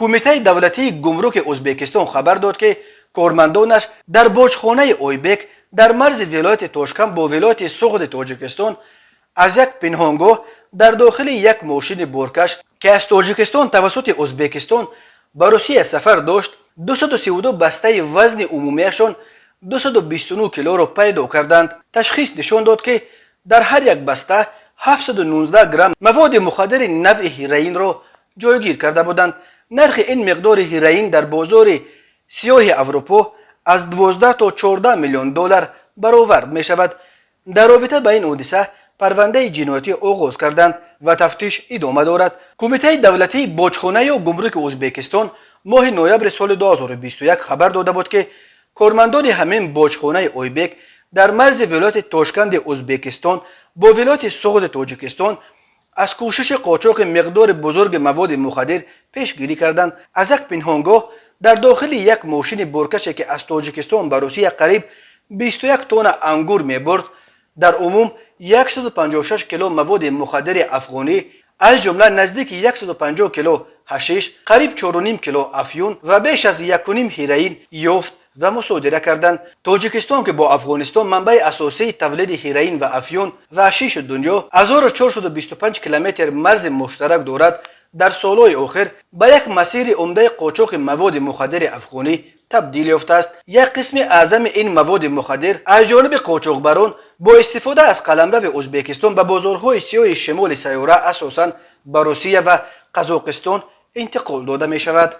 کمیته دولتی گمرک ازبکستان خبر داد که کارمندانش در باجخانه اویبک در مرز ولایت توشکان با ولایت سوغد تاجیکستان از یک پنهانگاه در داخل یک ماشین بارکش که از تاجیکستان توسط ازبکستان به روسیه سفر داشت 232 بسته وزن عمومیشان 229 کیلو را پیدا کردند. تشخیص نشان داد که در هر یک بسته 719 گرم مواد مخدر نوع هیروئین را جایگیر کرده بودند. نرخ این مقدار هیروئین در بازار سیاه اروپا از 12 تا 14 میلیون دلار برآورد می شود. در رابطه با این حادثه پرونده جنایتی آغاز کردند و تفتیش ادامه دارد. کمیته دولتی باجخانه و گمرک ازبکستان ماه نوامبر سال 2021 خبر داده بود که کارمندان همین باجخانه اویبک در مرز ولایت تاشکند ازبکستان با ولایت سوغد تاجیکستان از کوشش قاچاق مقدار بزرگ مواد مخدر پیشگیری کردند. از یک پنهانگاه در داخل یک ماشین بارکشی که از تاجیکستان به روسیه قریب 21 تن انگور می‌برد در عموم 156 کیلو مواد مخدر افغانی از جمله نزدیک 150 کیلو حشیش، قریب 4.5 کیلو افیون و بیش از 1.5 هیروئین یافت و مصادره کردند. تاجیکستان که با افغانستان منبع اساسی تولید هیروئین و افیون و حشیش دنیا 1425 کیلومتر مرز مشترک دارد، در سالهای آخر به یک مسیر عمده قاچاق مواد مخدر افغانی تبدیل یافته است. یک قسم اعظم این مواد مخدر از جانب قاچاقبران با استفاده از قلمرو ازبکستان به بازارهای سیاه شمال سیاره اساساً به روسیه و قزاقستان انتقال داده می شود.